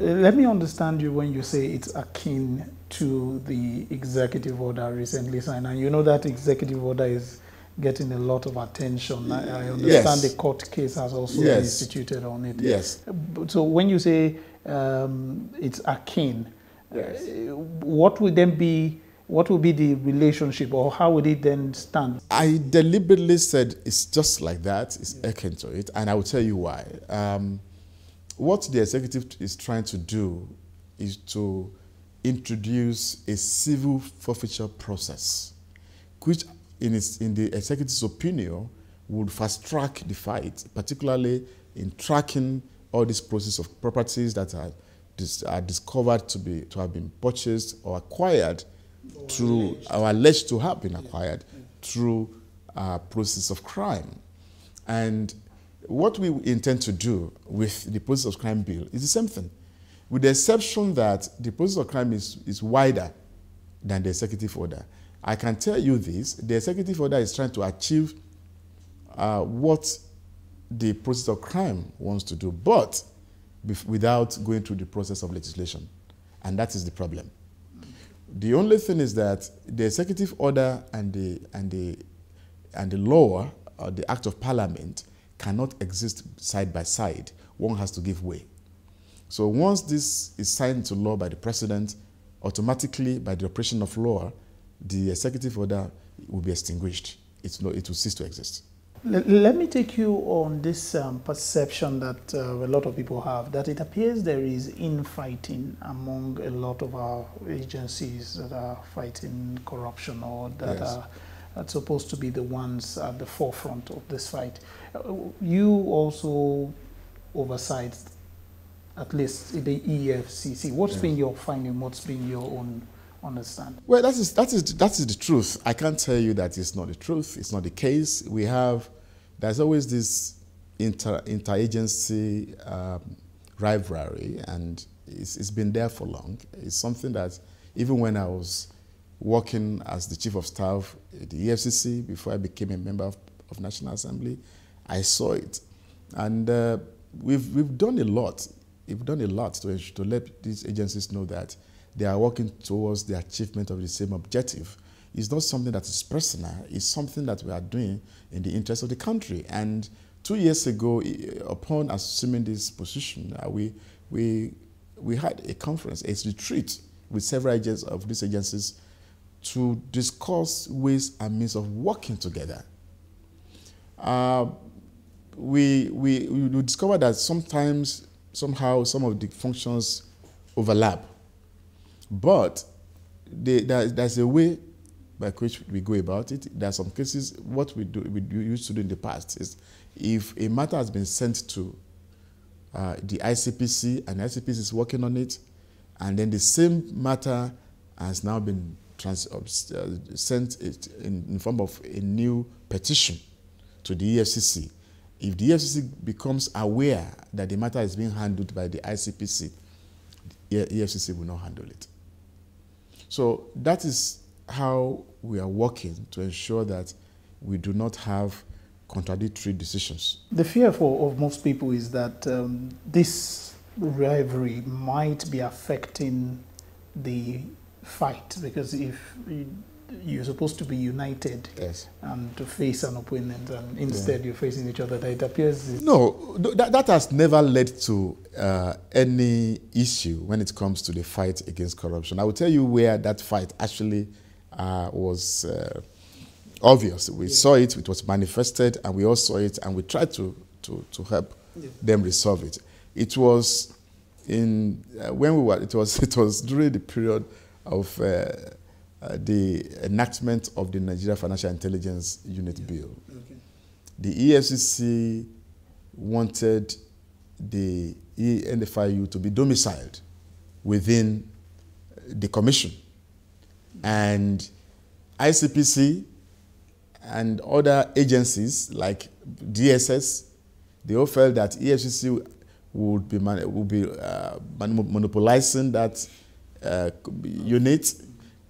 Let me understand you when you say it's akin to the executive order recently signed. And you know that executive order is getting a lot of attention. I understand the court case has also been instituted on it. Yes. So when you say it's akin, what would then be, what would be the relationship, or how would it then stand? I deliberately said it's just like that, it's akin to it, and I will tell you why. What the executive is trying to do is to introduce a civil forfeiture process, which in the executive's opinion would fast track the fight, particularly in tracking all this process of properties that are discovered to have been purchased or acquired through, or alleged to have been acquired through a process of crime. And what we intend to do with the process of crime bill is the same thing, with the exception that the process of crime is wider than the executive order. I can tell you this, the executive order is trying to achieve what the process of crime wants to do, but without going through the process of legislation. And that is the problem. The only thing is that the executive order and the law, or the Act of Parliament, cannot exist side by side. One has to give way. So once this is signed into law by the president, automatically by the operation of law, the executive order will be extinguished. It will cease to exist. Let me take you on this perception that a lot of people have, that it appears there is infighting among a lot of our agencies that are fighting corruption, or that are supposed to be the ones at the forefront of this fight. You also oversight, at least the EFCC. What's been your finding? What's been your own understanding? Well, that is the truth. I can't tell you that it's not the truth. It's not the case. There's always this interagency rivalry, and it's been there for long. It's something that even when I was working as the chief of staff at the EFCC before I became a member of National Assembly, I saw it, and we've done a lot. We've done a lot to let these agencies know that they are working towards the achievement of the same objective. It's not something that is personal. It's something that we are doing in the interest of the country. And 2 years ago, upon assuming this position, we had a conference, a retreat with several agents of these agencies to discuss ways and means of working together. We discovered that sometimes, somehow, some of the functions overlap. But there's a way by which we go about it. There are some cases, what we used to do in the past is, if a matter has been sent to the ICPC, and the ICPC is working on it, and then the same matter has now been sent in form of a new petition to the EFCC. If the EFCC becomes aware that the matter is being handled by the ICPC, EFCC will not handle it. So that is how we are working to ensure that we do not have contradictory decisions. The fear of most people is that this rivalry might be affecting the fight, because if you're supposed to be united and to face an opponent, and instead you're facing each other, that it appears... No, that has never led to any issue when it comes to the fight against corruption. I will tell you where that fight actually was obvious. We saw it, it was manifested, and we all saw it, and we tried to help them resolve it. It was in it was during the period of the enactment of the Nigeria Financial Intelligence Unit Bill. The EFCC wanted the NFIU to be domiciled within the commission, and ICPC and other agencies like DSS, they all felt that EFCC would be monopolizing that unit,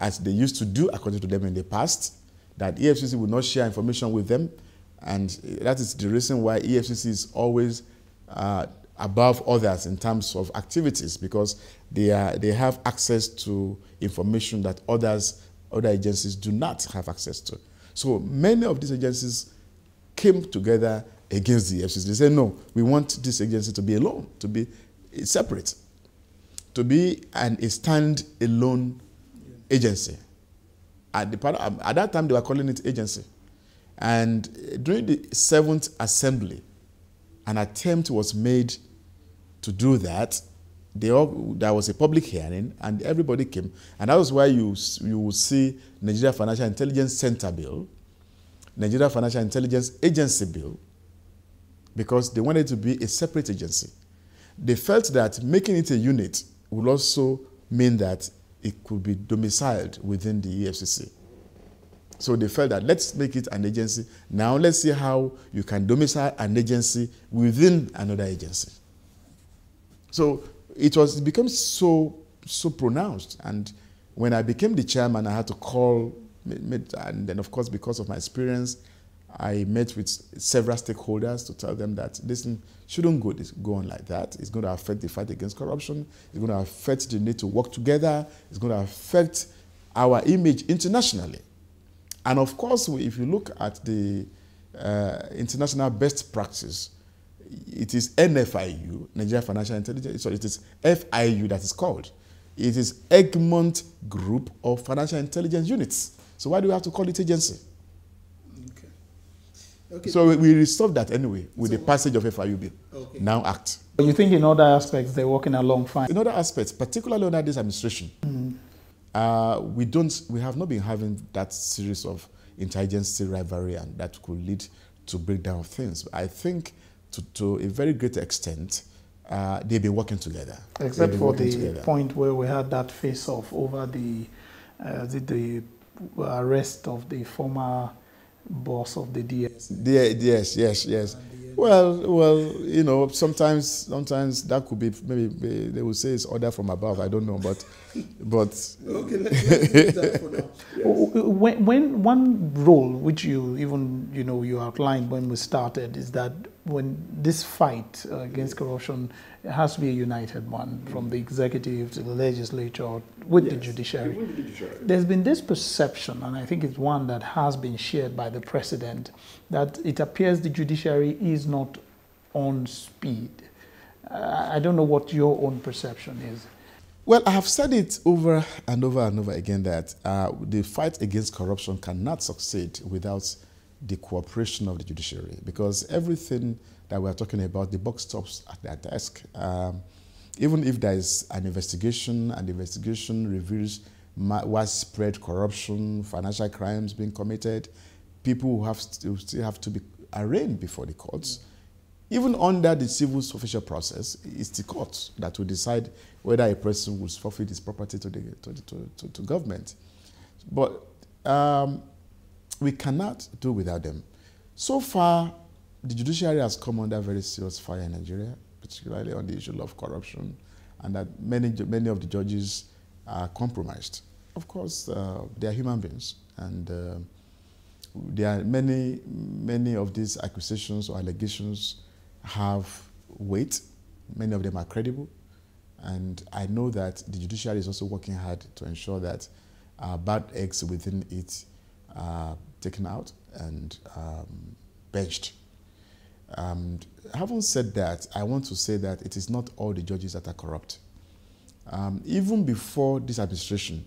as they used to do according to them in the past, that EFCC would not share information with them, and that is the reason why EFCC is always above others in terms of activities because they have access to information that other agencies do not have access to. So many of these agencies came together against the EFCC. They said, no, we want this agency to be alone, to be separate, to be a stand-alone agency. At that time, they were calling it agency. And during the 7th Assembly, an attempt was made to do that. There was a public hearing, and everybody came. And that was why you will see Nigeria Financial Intelligence Center Bill, Nigeria Financial Intelligence Agency Bill, because they wanted it to be a separate agency. They felt that making it a unit would also mean that it could be domiciled within the EFCC. So they felt that let's make it an agency. Now let's see how you can domicile an agency within another agency. So it became so pronounced. And when I became the chairman, I had to call, and then of course because of my experience, I met with several stakeholders to tell them that this shouldn't go on like that. It's going to affect the fight against corruption. It's going to affect the need to work together. It's going to affect our image internationally. And of course, if you look at the international best practice, it is NFIU, Nigeria Financial Intelligence, sorry, it is FIU that is called. It is Egmont Group of Financial Intelligence Units. So why do we have to call it agency? Okay. So we resolved that anyway with the passage of FIU bill. Okay. Now act. But you think in other aspects they're working along fine? In other aspects, particularly under this administration, we have not been having that series of intelligence rivalry and that could lead to breakdown of things. I think to a very great extent, they've been working together. Except for the point where we had that face-off over the arrest of the former boss of the DS. Yes. Well, you know, sometimes that could be, maybe they will say it's order from above. I don't know, but okay, let's leave that for now. Yes. When one role which you outlined when we started is that when this fight against corruption, it has to be a united one from the executive to the legislature with the judiciary. There's been this perception, and I think it's one that has been shared by the president, that it appears the judiciary is not on speed. I don't know what your own perception is. Well, I have said it over and over and over again that the fight against corruption cannot succeed without the cooperation of the judiciary, because everything that we are talking about, the buck stops at their desk. Even if there is an investigation and the investigation reveals widespread corruption, financial crimes being committed, people who still have to be arraigned before the courts. Even under the civil official process, it's the courts that will decide whether a person will forfeit his property to government. But we cannot do without them. So far, the judiciary has come under very serious fire in Nigeria, particularly on the issue of corruption, and that many of the judges are compromised. Of course, they are human beings, and there are many of these accusations or allegations have weight. Many of them are credible, and I know that the judiciary is also working hard to ensure that bad eggs within it are taken out and benched. Having said that, I want to say that it is not all the judges that are corrupt. Even before this administration,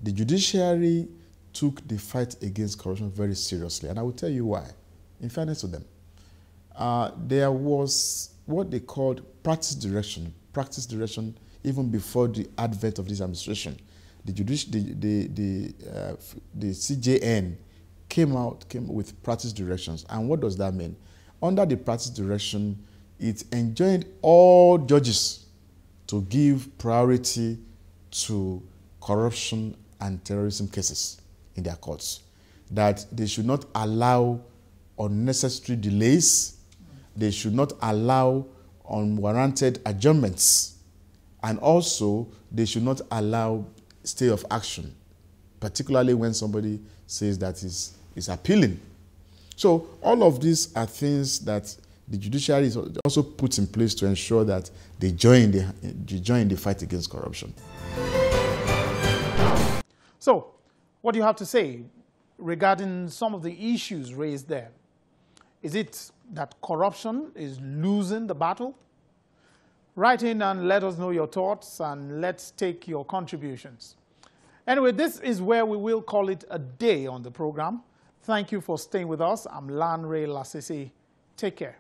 the judiciary took the fight against corruption very seriously, and I will tell you why. In fairness to them, there was what they called practice direction even before the advent of this administration. The CJN came with practice directions. And what does that mean? Under the practice direction, it enjoined all judges to give priority to corruption and terrorism cases in their courts. That they should not allow unnecessary delays. They should not allow unwarranted adjournments. And also, they should not allow stay of action, particularly when somebody says that is appealing. So all of these are things that the judiciary is also put in place to ensure that they join the fight against corruption. So, what do you have to say regarding some of the issues raised there? Is it that corruption is losing the battle? Write in and let us know your thoughts, and let's take your contributions. Anyway, this is where we will call it a day on the program. Thank you for staying with us. I'm Lanre Lasisi. Take care.